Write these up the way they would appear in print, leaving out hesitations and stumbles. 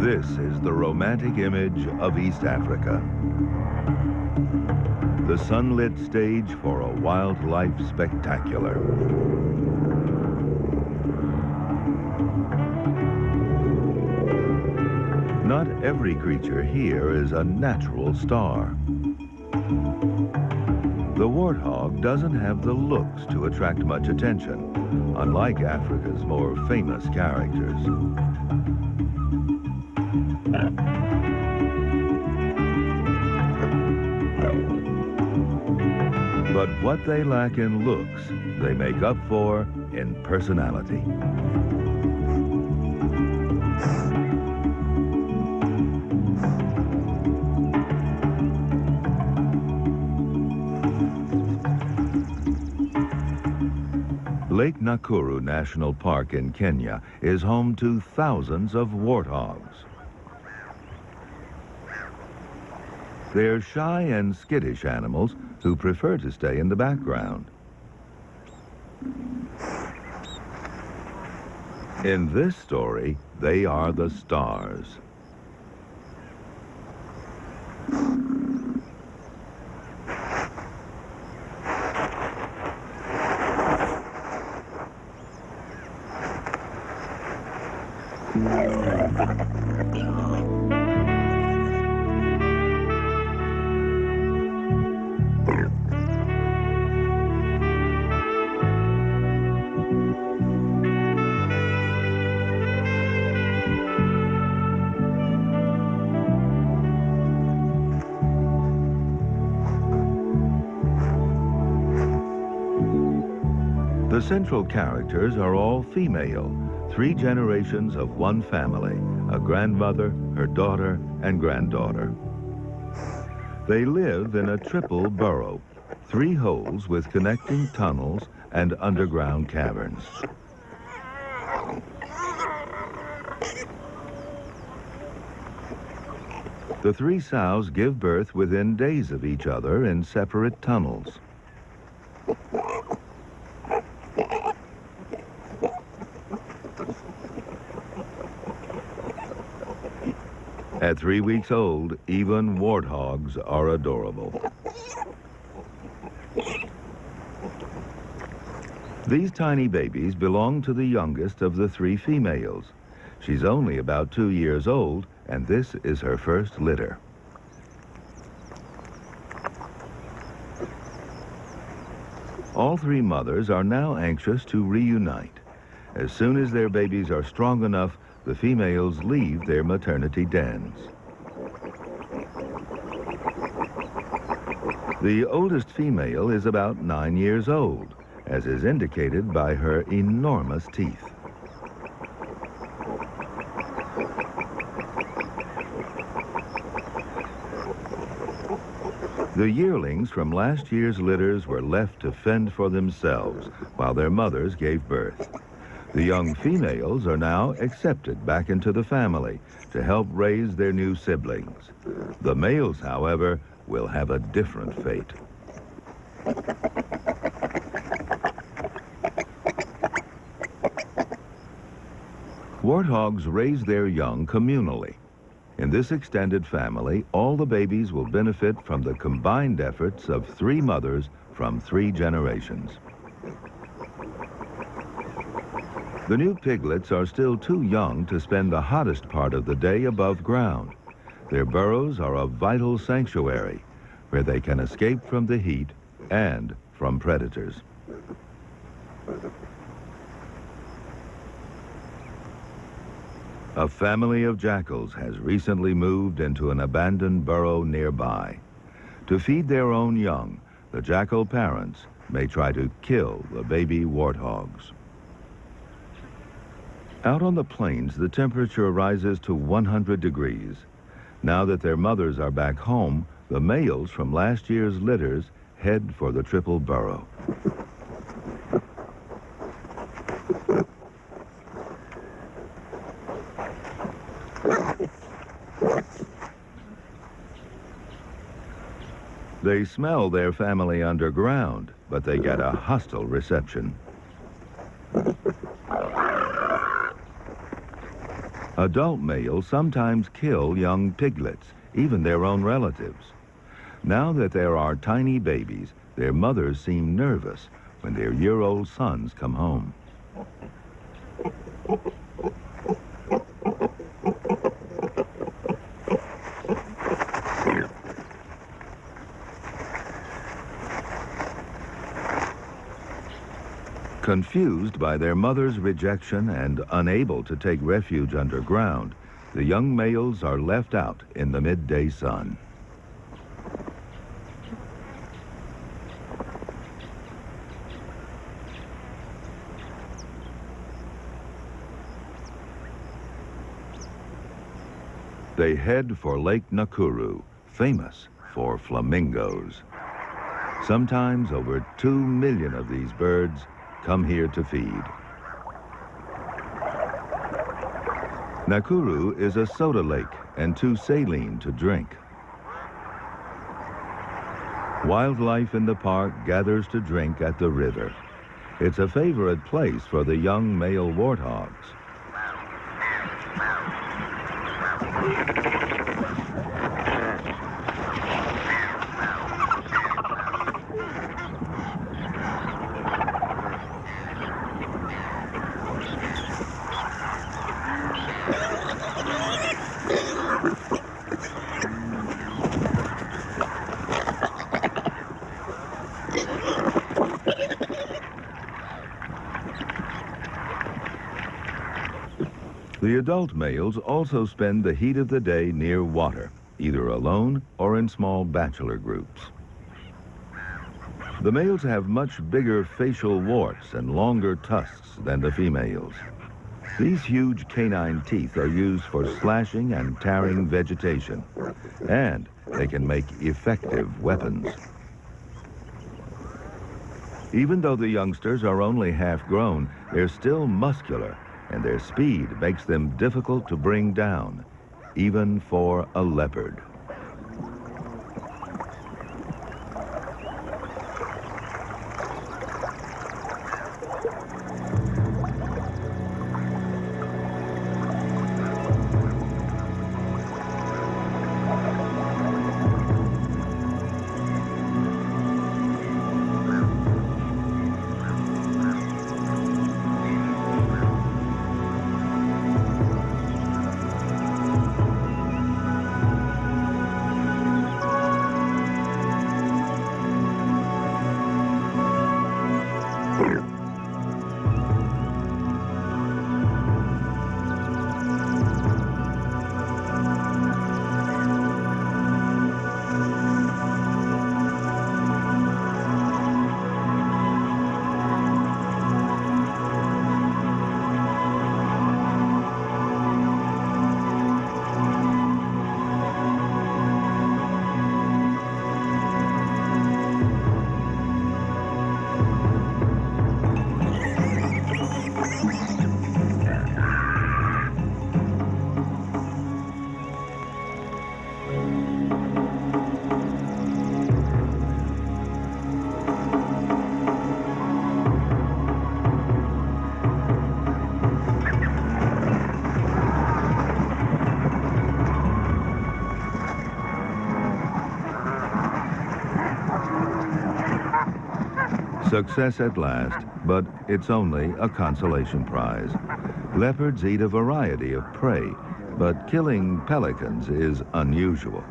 This is the romantic image of East Africa. The sunlit stage for a wildlife spectacular. Not every creature here is a natural star. The warthog doesn't have the looks to attract much attention, unlike Africa's more famous characters. But what they lack in looks, they make up for in personality. Lake Nakuru National Park in Kenya is home to thousands of warthogs. They're shy and skittish animals who prefer to stay in the background. In this story, they are the stars. The central characters are all female, 3 generations of one family, a grandmother, her daughter, and granddaughter. They live in a triple burrow, 3 holes with connecting tunnels and underground caverns. The 3 sows give birth within days of each other in separate tunnels. At 3 weeks old, even warthogs are adorable. These tiny babies belong to the youngest of the 3 females. She's only about 2 years old, and this is her first litter. All 3 mothers are now anxious to reunite. As soon as their babies are strong enough, the females leave their maternity dens. The oldest female is about 9 years old, as is indicated by her enormous teeth. The yearlings from last year's litters were left to fend for themselves while their mothers gave birth. The young females are now accepted back into the family to help raise their new siblings. The males, however, will have a different fate. Warthogs raise their young communally. In this extended family, all the babies will benefit from the combined efforts of 3 mothers from 3 generations. The new piglets are still too young to spend the hottest part of the day above ground. Their burrows are a vital sanctuary where they can escape from the heat and from predators. A family of jackals has recently moved into an abandoned burrow nearby. To feed their own young, the jackal parents may try to kill the baby warthogs. Out on the plains, the temperature rises to 100 degrees. Now that their mothers are back home, the males from last year's litters head for the triple burrow. They smell their family underground, but they get a hostile reception. Adult males sometimes kill young piglets, even their own relatives. Now that there are tiny babies, their mothers seem nervous when their year-old sons come home. Confused by their mother's rejection and unable to take refuge underground, the young males are left out in the midday sun. They head for Lake Nakuru, famous for flamingos. Sometimes over 2 million of these birds come here to feed. Nakuru is a soda lake and too saline to drink. Wildlife in the park gathers to drink at the river. It's a favorite place for the young male warthogs. The adult males also spend the heat of the day near water, either alone or in small bachelor groups. The males have much bigger facial warts and longer tusks than the females. These huge canine teeth are used for slashing and tearing vegetation, and they can make effective weapons. Even though the youngsters are only half grown, they're still muscular, and their speed makes them difficult to bring down, even for a leopard. Success at last, but it's only a consolation prize. Leopards eat a variety of prey, but killing pelicans is unusual.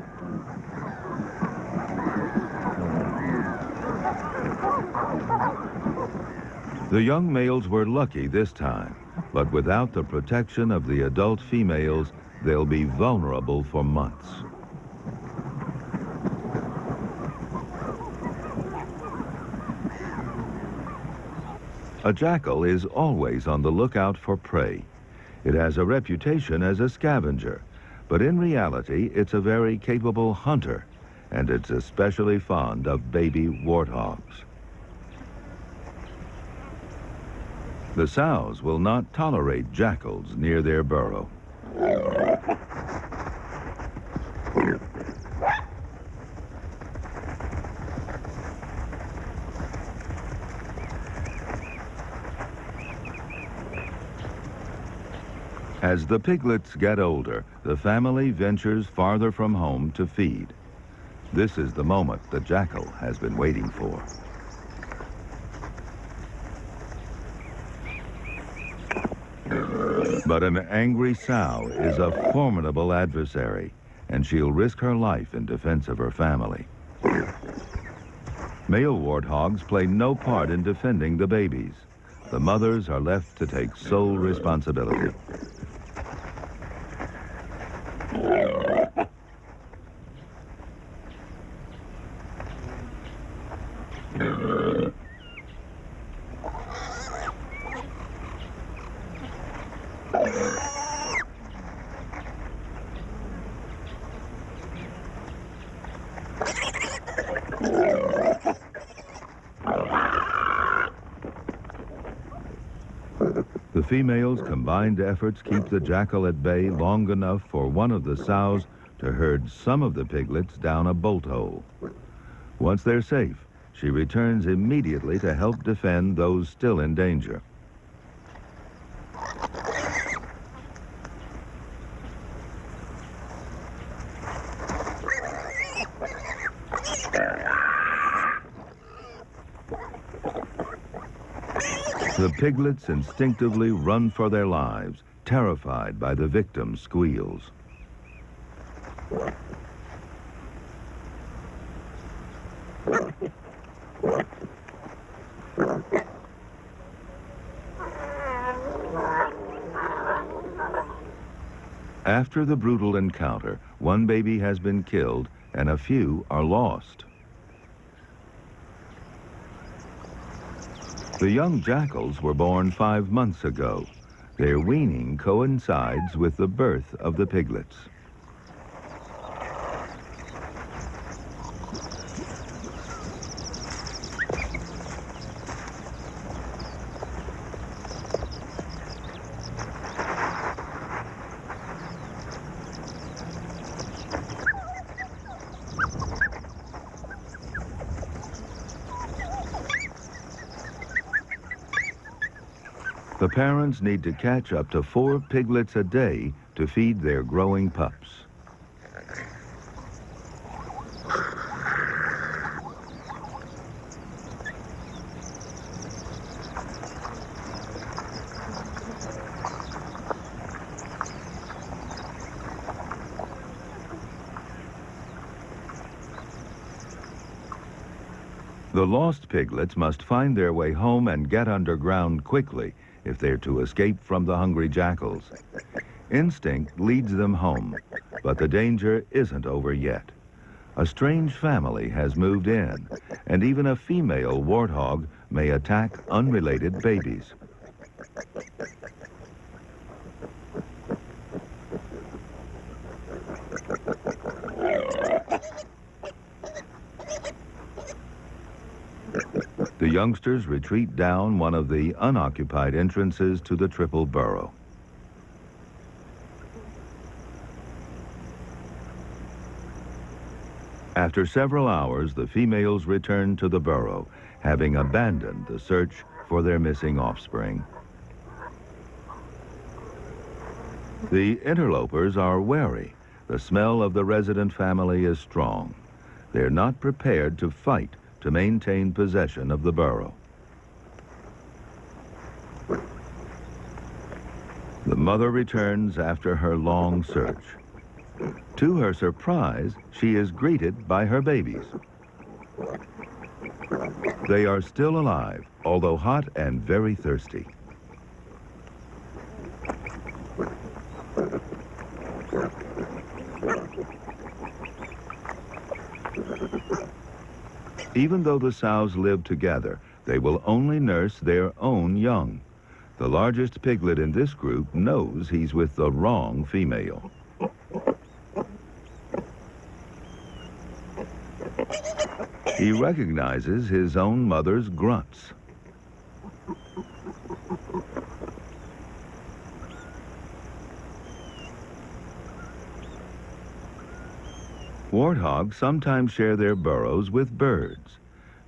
The young males were lucky this time, but without the protection of the adult females, they'll be vulnerable for months. A jackal is always on the lookout for prey. It has a reputation as a scavenger, but in reality, it's a very capable hunter, and it's especially fond of baby warthogs. The sows will not tolerate jackals near their burrow. As the piglets get older, the family ventures farther from home to feed. This is the moment the jackal has been waiting for. But an angry sow is a formidable adversary, and she'll risk her life in defense of her family. Male warthogs play no part in defending the babies. The mothers are left to take sole responsibility. The females' combined efforts keep the jackal at bay long enough for one of the sows to herd some of the piglets down a bolt hole. Once they're safe, she returns immediately to help defend those still in danger. The piglets instinctively run for their lives, terrified by the victim's squeals. After the brutal encounter, one baby has been killed and a few are lost. The young jackals were born 5 months ago. Their weaning coincides with the birth of the piglets. The parents need to catch up to 4 piglets a day to feed their growing pups. The lost piglets must find their way home and get underground quickly if they're to escape from the hungry jackals. Instinct leads them home, but the danger isn't over yet. A strange family has moved in, and even a female warthog may attack unrelated babies. The youngsters retreat down one of the unoccupied entrances to the triple burrow. After several hours, the females return to the burrow, having abandoned the search for their missing offspring. The interlopers are wary. The smell of the resident family is strong. They're not prepared to fight to maintain possession of the burrow. The mother returns after her long search. To her surprise, she is greeted by her babies. They are still alive, although hot and very thirsty. Even though the sows live together, they will only nurse their own young. The largest piglet in this group knows he's with the wrong female. He recognizes his own mother's grunts. Warthogs sometimes share their burrows with birds.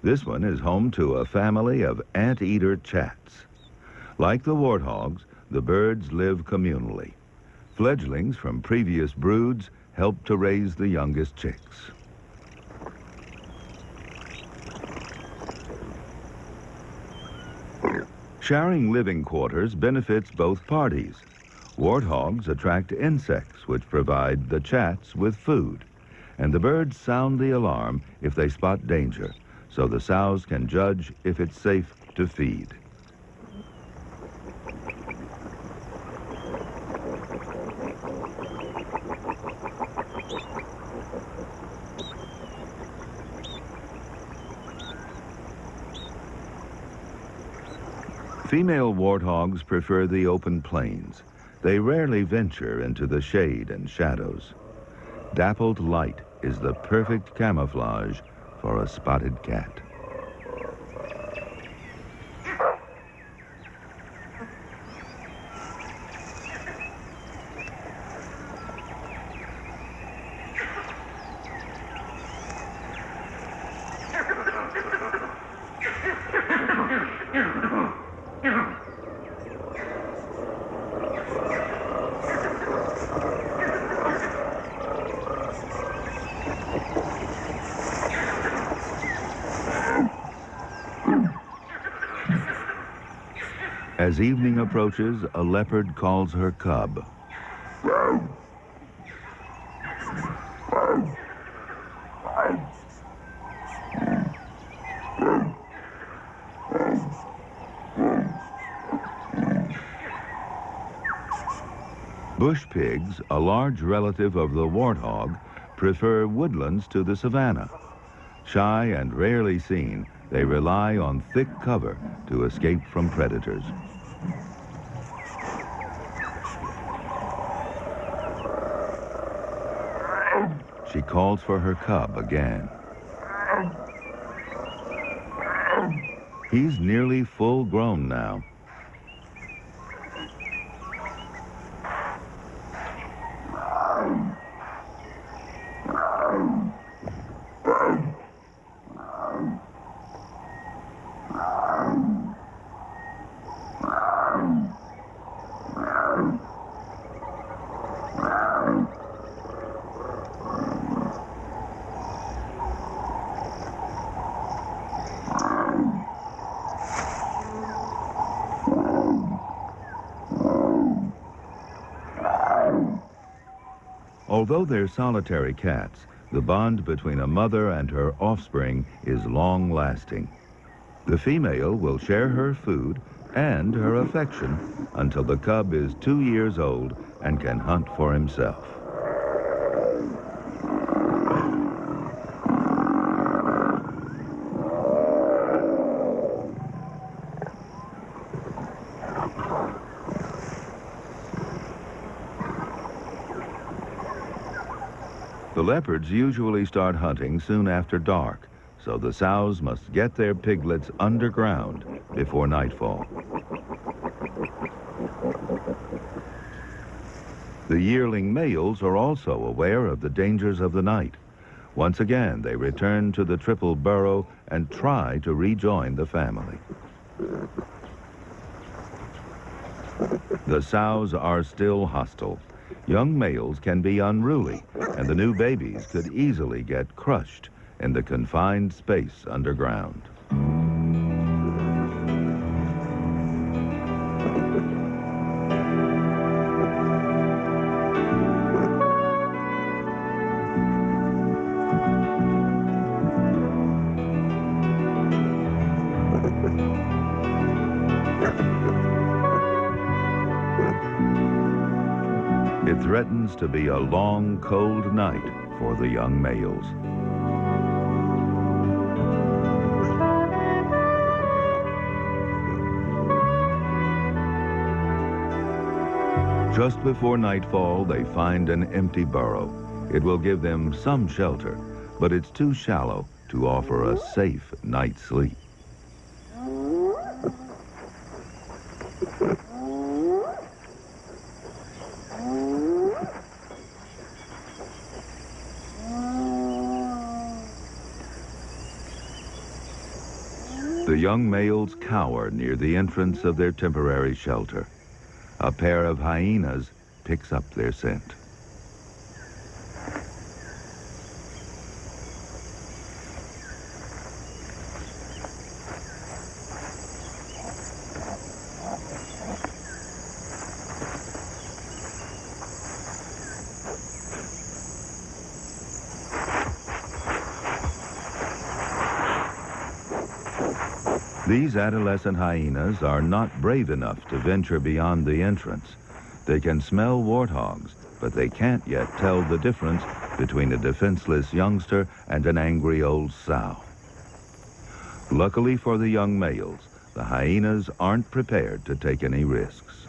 This one is home to a family of anteater chats. Like the warthogs, the birds live communally. Fledglings from previous broods help to raise the youngest chicks. Sharing living quarters benefits both parties. Warthogs attract insects, which provide the chats with food, and the birds sound the alarm if they spot danger, so the sows can judge if it's safe to feed. Female warthogs prefer the open plains. They rarely venture into the shade and shadows. Dappled light is the perfect camouflage for a spotted cat. As evening approaches, a leopard calls her cub. Bush pigs, a large relative of the warthog, prefer woodlands to the savanna. Shy and rarely seen, they rely on thick cover to escape from predators. She calls for her cub again. He's nearly full grown now. Although they're solitary cats, the bond between a mother and her offspring is long-lasting. The female will share her food and her affection until the cub is 2 years old and can hunt for himself. The leopards usually start hunting soon after dark, so the sows must get their piglets underground before nightfall. The yearling males are also aware of the dangers of the night. Once again, they return to the triple burrow and try to rejoin the family. The sows are still hostile. Young males can be unruly, and the new babies could easily get crushed in the confined space underground. It threatens to be a long, cold night for the young males. Just before nightfall, they find an empty burrow. It will give them some shelter, but it's too shallow to offer a safe night's sleep. The young males cower near the entrance of their temporary shelter. A pair of hyenas picks up their scent. These adolescent hyenas are not brave enough to venture beyond the entrance. They can smell warthogs, but they can't yet tell the difference between a defenseless youngster and an angry old sow. Luckily for the young males, the hyenas aren't prepared to take any risks.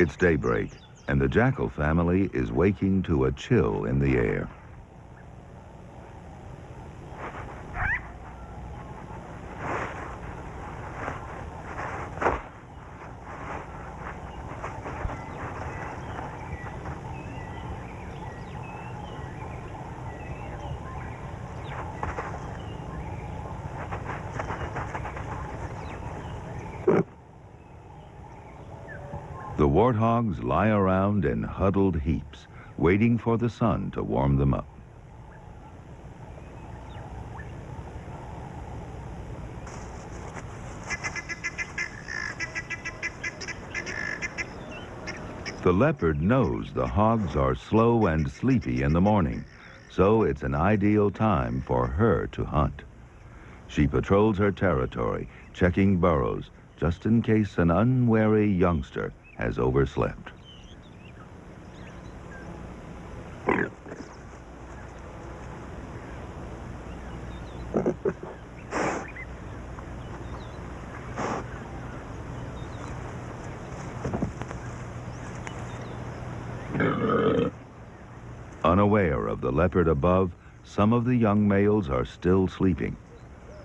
It's daybreak, and the jackal family is waking to a chill in the air. The warthogs lie around in huddled heaps, waiting for the sun to warm them up. The leopard knows the hogs are slow and sleepy in the morning, so it's an ideal time for her to hunt. She patrols her territory, checking burrows, just in case an unwary youngster has overslept. Unaware of the leopard above, some of the young males are still sleeping.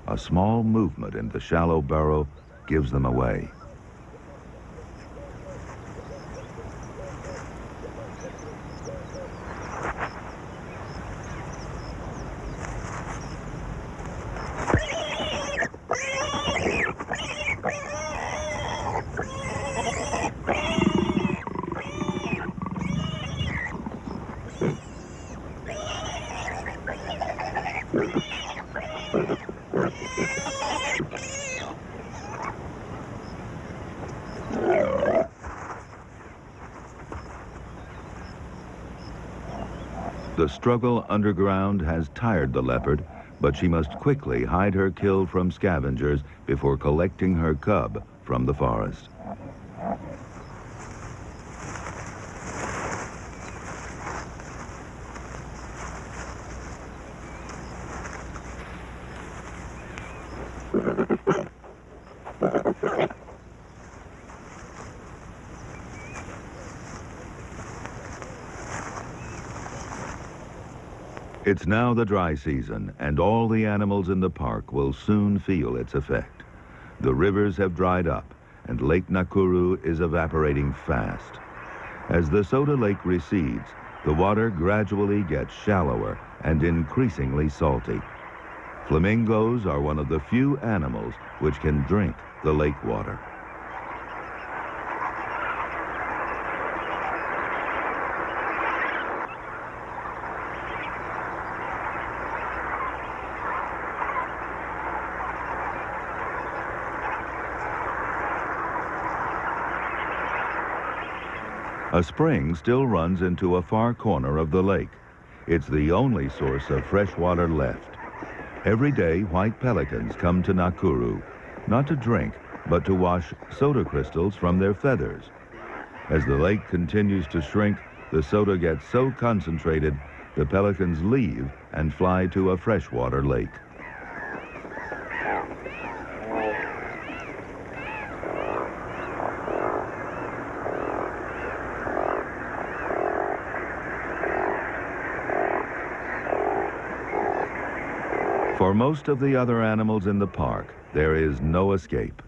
A small movement in the shallow burrow gives them away. The struggle underground has tired the leopard, but she must quickly hide her kill from scavengers before collecting her cub from the forest. It's now the dry season, and all the animals in the park will soon feel its effect. The rivers have dried up, and Lake Nakuru is evaporating fast. As the Soda Lake recedes, the water gradually gets shallower and increasingly salty. Flamingos are one of the few animals which can drink the lake water. A spring still runs into a far corner of the lake. It's the only source of fresh water left. Every day, white pelicans come to Nakuru, not to drink, but to wash soda crystals from their feathers. As the lake continues to shrink, the soda gets so concentrated, the pelicans leave and fly to a freshwater lake. For most of the other animals in the park, there is no escape.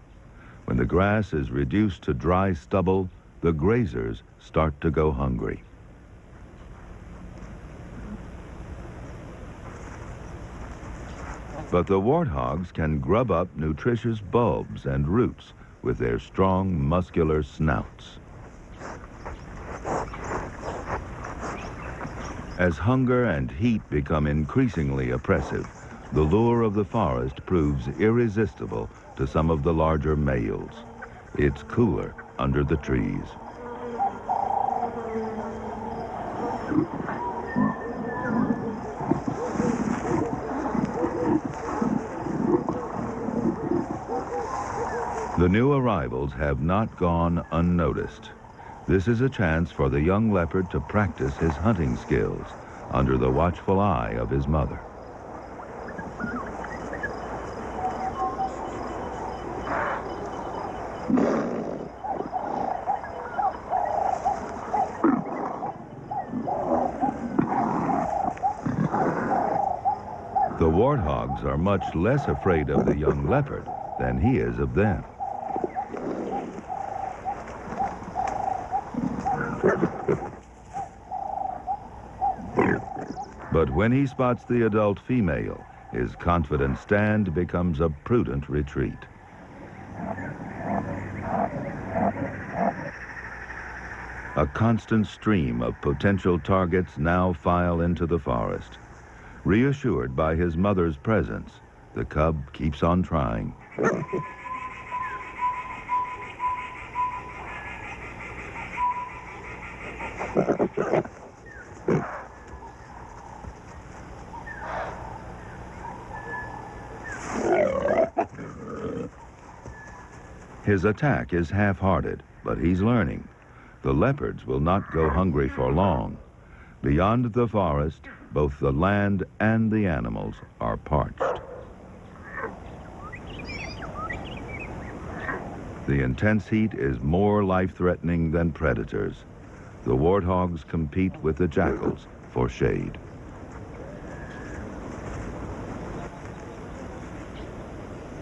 When the grass is reduced to dry stubble, the the grazers start to go hungry. But the warthogs can grub up nutritious bulbs and roots with their strong, muscular snouts. As hunger and heat become increasingly oppressive, the lure of the forest proves irresistible to some of the larger males. It's cooler under the trees. The new arrivals have not gone unnoticed. This is a chance for the young leopard to practice his hunting skills under the watchful eye of his mother. The warthogs are much less afraid of the young leopard than he is of them. But when he spots the adult female, his confident stand becomes a prudent retreat. A constant stream of potential targets now file into the forest. Reassured by his mother's presence, the cub keeps on trying. His attack is half-hearted, but he's learning. The leopards will not go hungry for long. Beyond the forest, both the land and the animals are parched. The intense heat is more life-threatening than predators. The warthogs compete with the jackals for shade.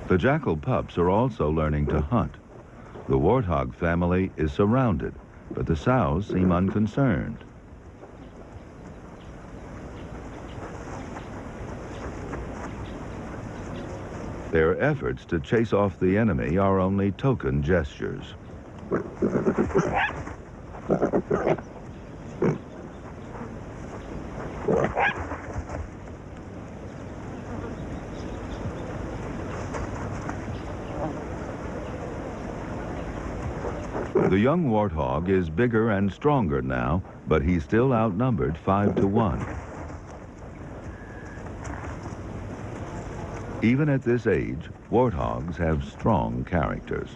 The jackal pups are also learning to hunt. The warthog family is surrounded, but the sows seem unconcerned. Their efforts to chase off the enemy are only token gestures. The young warthog is bigger and stronger now, but he's still outnumbered 5 to 1. Even at this age, warthogs have strong characters.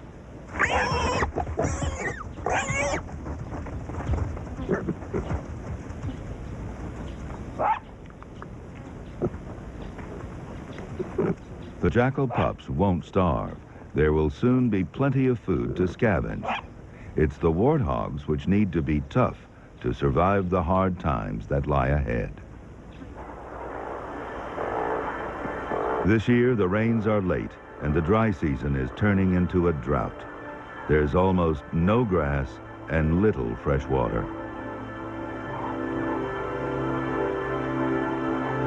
The jackal pups won't starve. There will soon be plenty of food to scavenge. It's the warthogs which need to be tough to survive the hard times that lie ahead. This year, the rains are late, and the dry season is turning into a drought. There's almost no grass and little fresh water.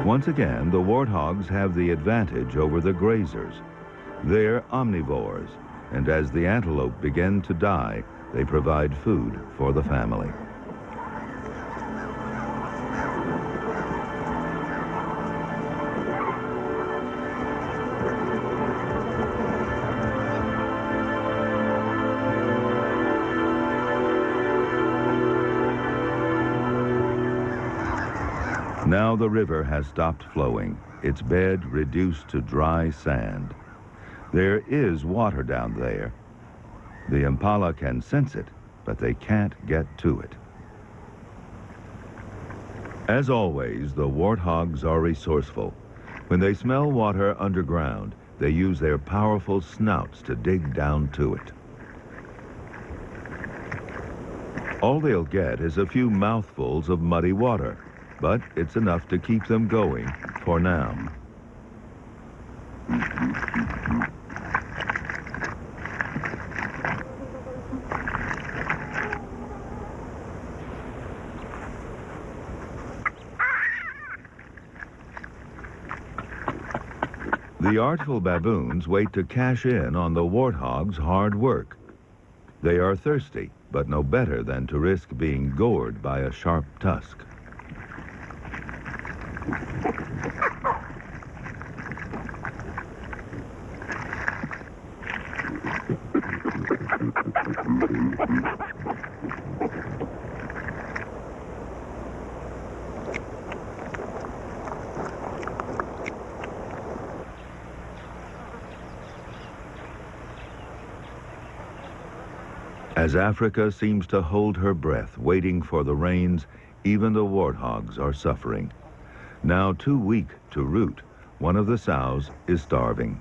Once again, the warthogs have the advantage over the grazers. They're omnivores, and as the antelope begin to die, they provide food for the family. Now the river has stopped flowing, its bed reduced to dry sand. There is water down there. The impala can sense it, but they can't get to it. As always, the warthogs are resourceful. When they smell water underground, they use their powerful snouts to dig down to it. All they'll get is a few mouthfuls of muddy water, but it's enough to keep them going for now. The artful baboons wait to cash in on the warthog's hard work. They are thirsty, but no better than to risk being gored by a sharp tusk. As Africa seems to hold her breath, waiting for the rains, even the warthogs are suffering. Now too weak to root, one of the sows is starving.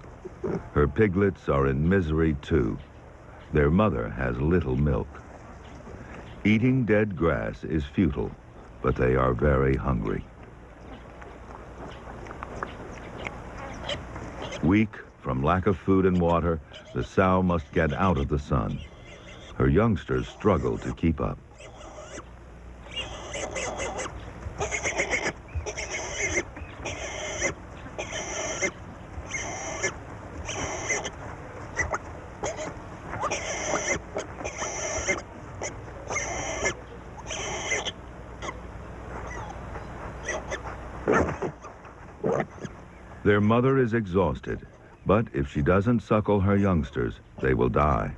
Her piglets are in misery too. Their mother has little milk. Eating dead grass is futile, but they are very hungry. Weak from lack of food and water, the sow must get out of the sun. Her youngsters struggle to keep up. Their mother is exhausted, but if she doesn't suckle her youngsters, they will die.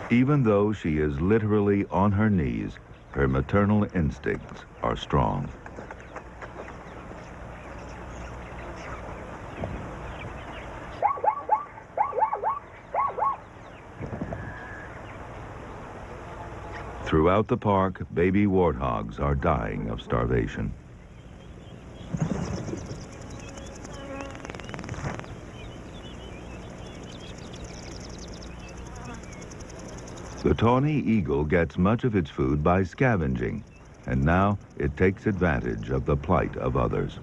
Even though she is literally on her knees, her maternal instincts are strong. Throughout the park, baby warthogs are dying of starvation. The tawny eagle gets much of its food by scavenging, and now it takes advantage of the plight of others.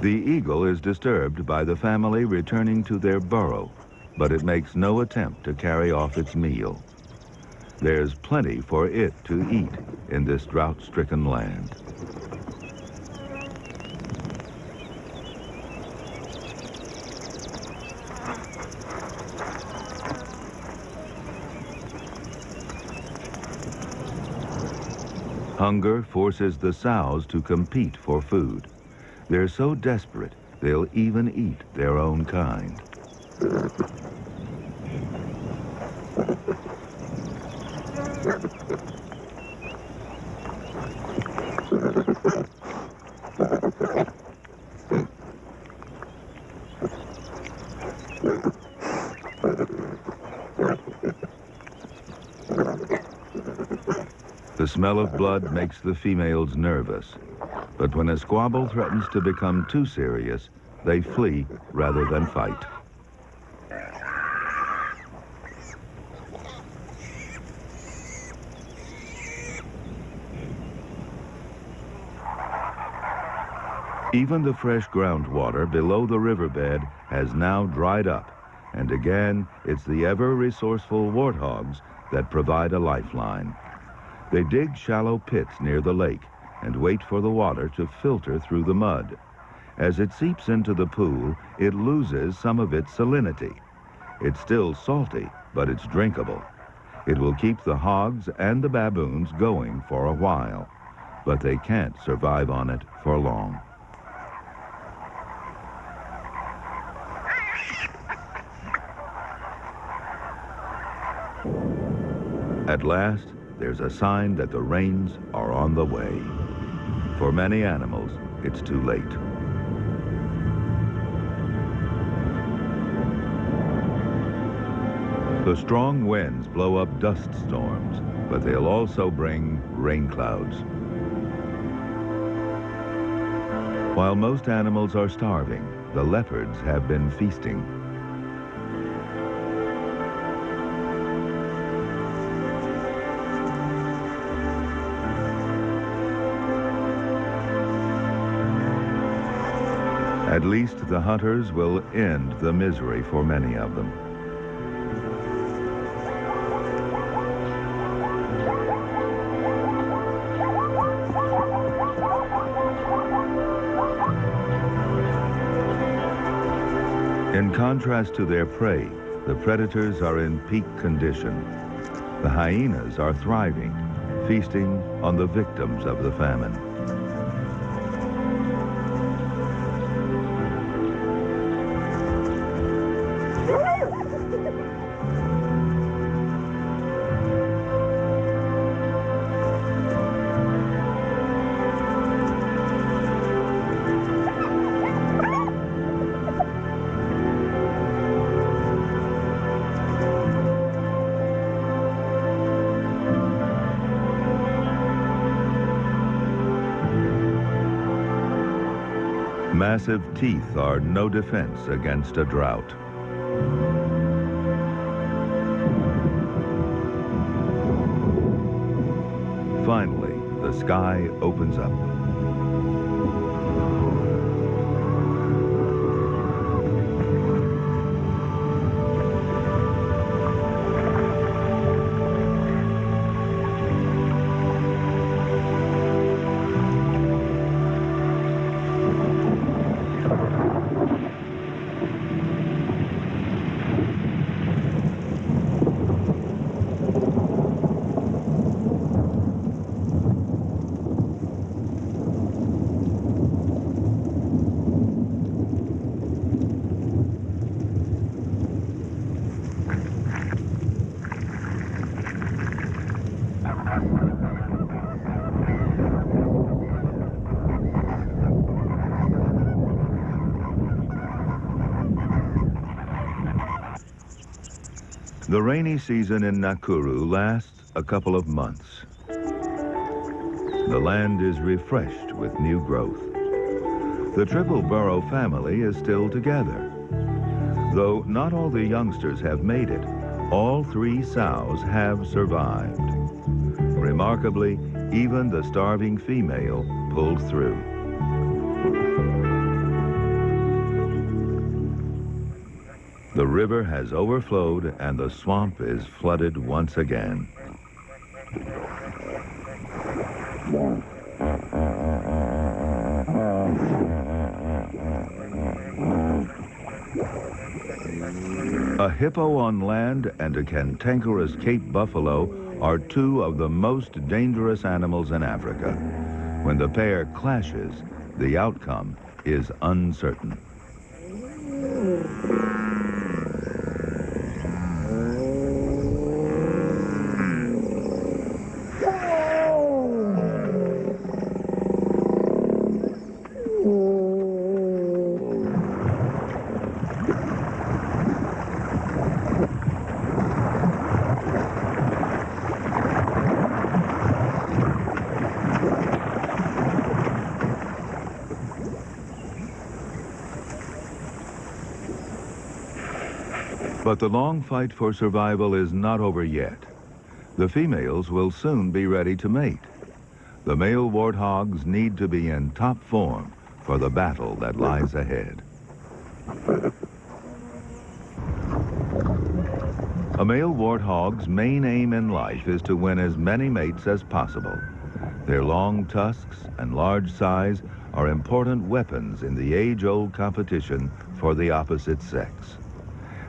The eagle is disturbed by the family returning to their burrow, but it makes no attempt to carry off its meal. There's plenty for it to eat in this drought-stricken land. Hunger forces the sows to compete for food. They're so desperate, they'll even eat their own kind. The smell of blood makes the females nervous, but when a squabble threatens to become too serious, they flee rather than fight. Even the fresh groundwater below the riverbed has now dried up, and again, it's the ever-resourceful warthogs that provide a lifeline. They dig shallow pits near the lake and wait for the water to filter through the mud. As it seeps into the pool, it loses some of its salinity. It's still salty, but it's drinkable. It will keep the hogs and the baboons going for a while, but they can't survive on it for long. At last, there's a sign that the rains are on the way. For many animals, it's too late. The strong winds blow up dust storms, but they'll also bring rain clouds. While most animals are starving, the leopards have been feasting. At least the hunters will end the misery for many of them. In contrast to their prey, the predators are in peak condition. The hyenas are thriving, feasting on the victims of the famine. Massive teeth are no defense against a drought. Finally, the sky opens up. The rainy season in Nakuru lasts a couple of months. The land is refreshed with new growth. The Triple Burrow family is still together. Though not all the youngsters have made it, all 3 sows have survived. Remarkably, even the starving female pulled through. The river has overflowed and the swamp is flooded once again. A hippo on land and a cantankerous Cape buffalo are 2 of the most dangerous animals in Africa. When the pair clashes, the outcome is uncertain. But the long fight for survival is not over yet. The females will soon be ready to mate. The male warthogs need to be in top form for the battle that lies ahead. A male warthog's main aim in life is to win as many mates as possible. Their long tusks and large size are important weapons in the age-old competition for the opposite sex.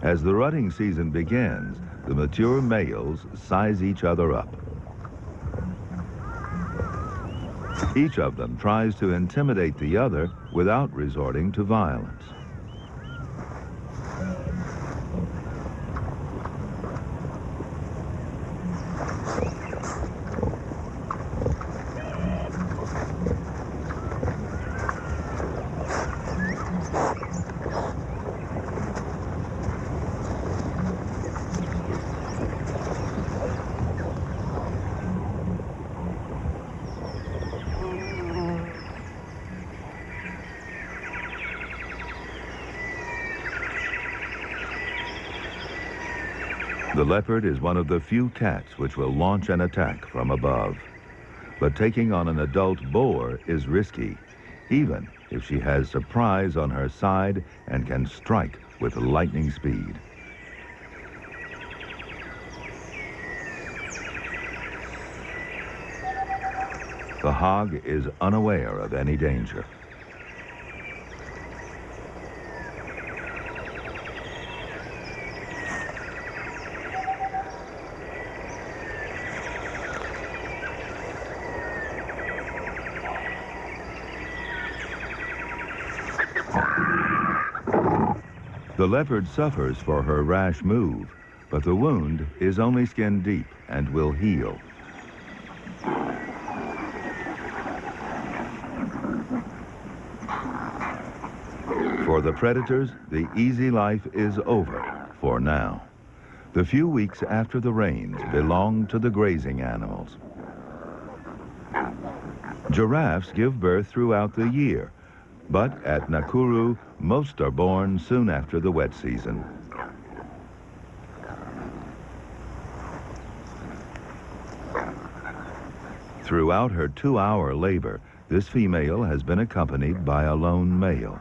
As the rutting season begins, the mature males size each other up. Each of them tries to intimidate the other without resorting to violence. The leopard is one of the few cats which will launch an attack from above. But taking on an adult boar is risky, even if she has surprise on her side and can strike with lightning speed. The hog is unaware of any danger. The leopard suffers for her rash move, but the wound is only skin deep and will heal. For the predators, the easy life is over for now. The few weeks after the rains belong to the grazing animals. Giraffes give birth throughout the year, but at Nakuru, most are born soon after the wet season. Throughout her 2-hour labor, this female has been accompanied by a lone male.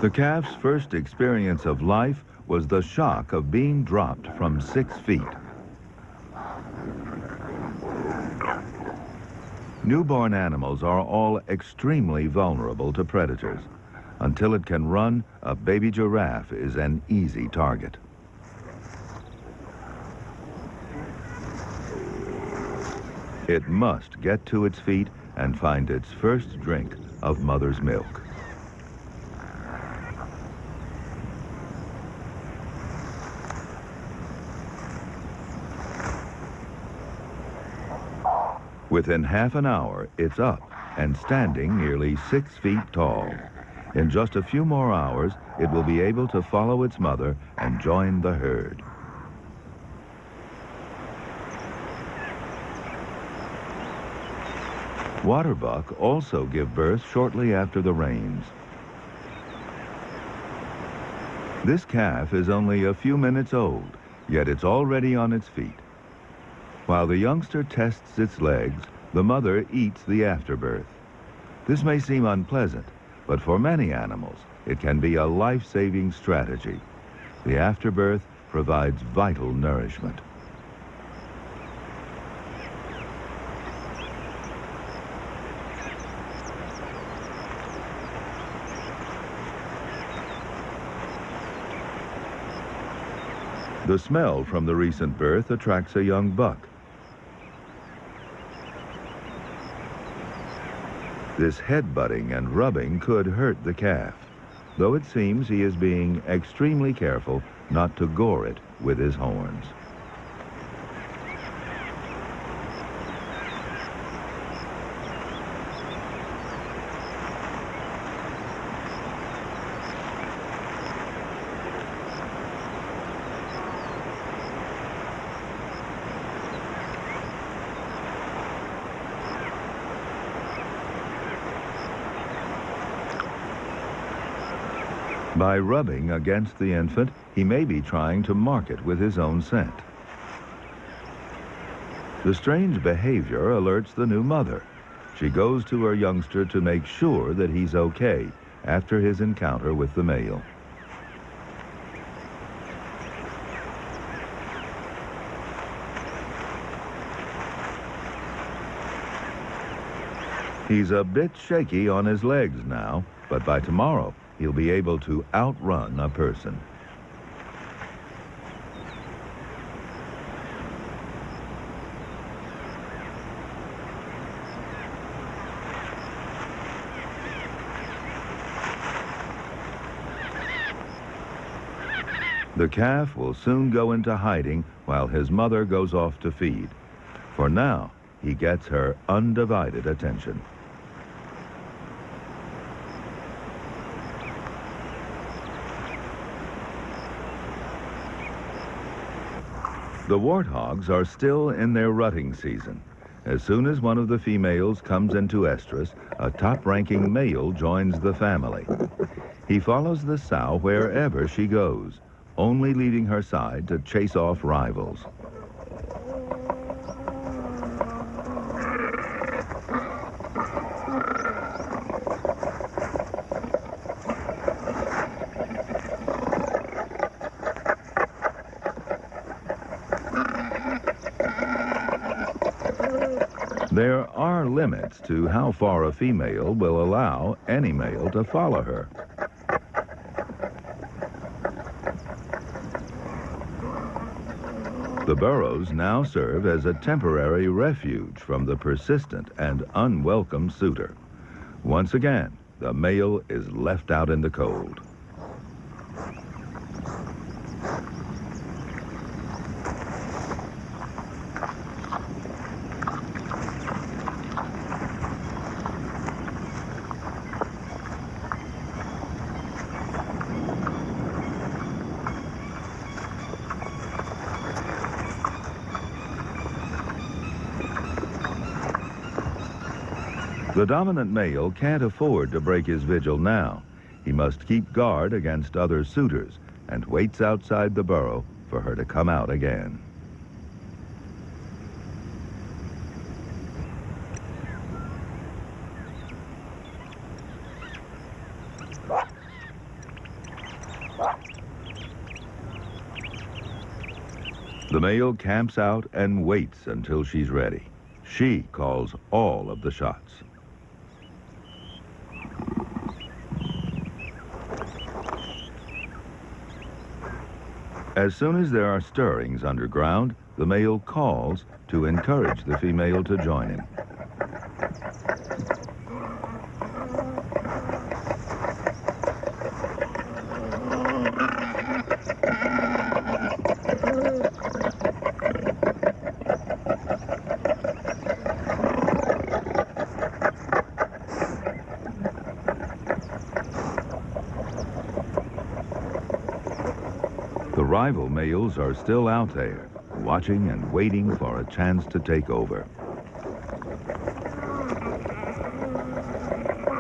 The calf's first experience of life was the shock of being dropped from 6 feet. Newborn animals are all extremely vulnerable to predators. Until it can run, a baby giraffe is an easy target. It must get to its feet and find its first drink of mother's milk. Within half an hour, it's up and standing nearly 6 feet tall. In just a few more hours, it will be able to follow its mother and join the herd. Waterbuck also give birth shortly after the rains. This calf is only a few minutes old, yet it's already on its feet. While the youngster tests its legs, the mother eats the afterbirth. This may seem unpleasant, but for many animals, it can be a life-saving strategy. The afterbirth provides vital nourishment. The smell from the recent birth attracts a young buck. This head-butting and rubbing could hurt the calf, though it seems he is being extremely careful not to gore it with his horns. By rubbing against the infant, he may be trying to mark it with his own scent. The strange behavior alerts the new mother. She goes to her youngster to make sure that he's okay after his encounter with the male. He's a bit shaky on his legs now, but by tomorrow, he'll be able to outrun a person. The calf will soon go into hiding while his mother goes off to feed. For now, he gets her undivided attention. The warthogs are still in their rutting season. As soon as one of the females comes into estrus, a top-ranking male joins the family. He follows the sow wherever she goes, only leaving her side to chase off rivals. There are limits to how far a female will allow any male to follow her. The burrows now serve as a temporary refuge from the persistent and unwelcome suitor. Once again, the male is left out in the cold. The dominant male can't afford to break his vigil now. He must keep guard against other suitors and waits outside the burrow for her to come out again. The male camps out and waits until she's ready. She calls all of the shots. As soon as there are stirrings underground, the male calls to encourage the female to join him. The rival males are still out there, watching and waiting for a chance to take over.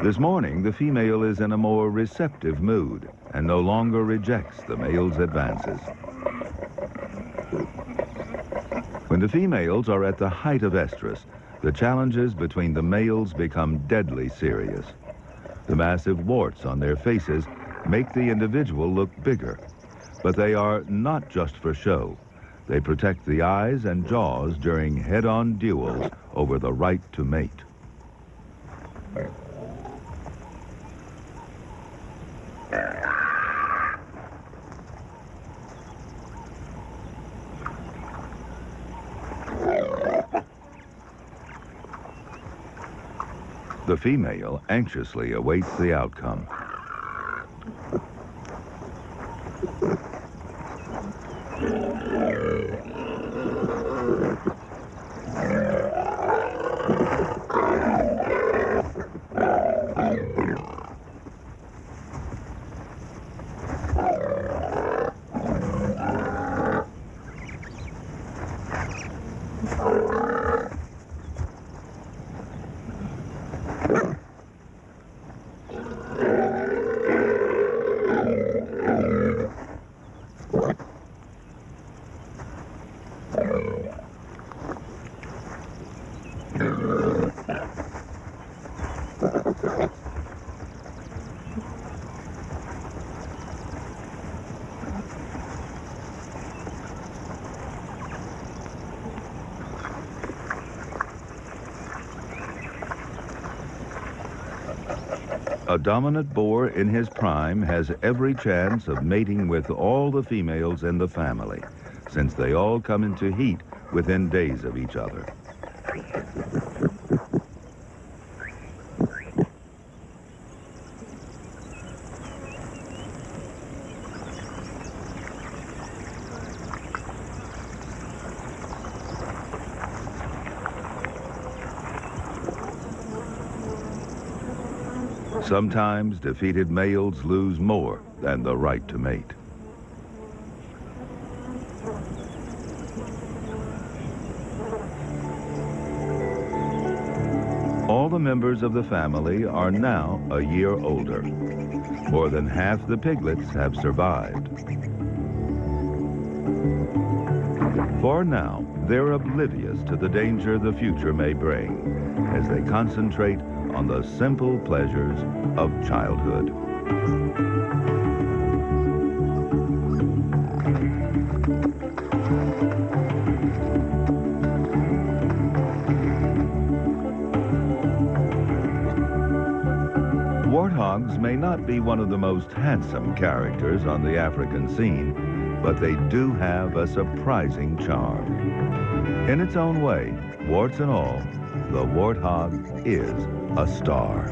This morning, the female is in a more receptive mood and no longer rejects the male's advances. When the females are at the height of estrus, the challenges between the males become deadly serious. The massive warts on their faces make the individual look bigger. But they are not just for show. They protect the eyes and jaws during head-on duels over the right to mate. The female anxiously awaits the outcome. A dominant boar in his prime has every chance of mating with all the females in the family, since they all come into heat within days of each other. Sometimes defeated males lose more than the right to mate. All the members of the family are now a year older. More than half the piglets have survived. For now, they're oblivious to the danger the future may bring as they concentrate on the simple pleasures of childhood. Warthogs may not be one of the most handsome characters on the African scene, but they do have a surprising charm. In its own way, warts and all, the warthog is a star.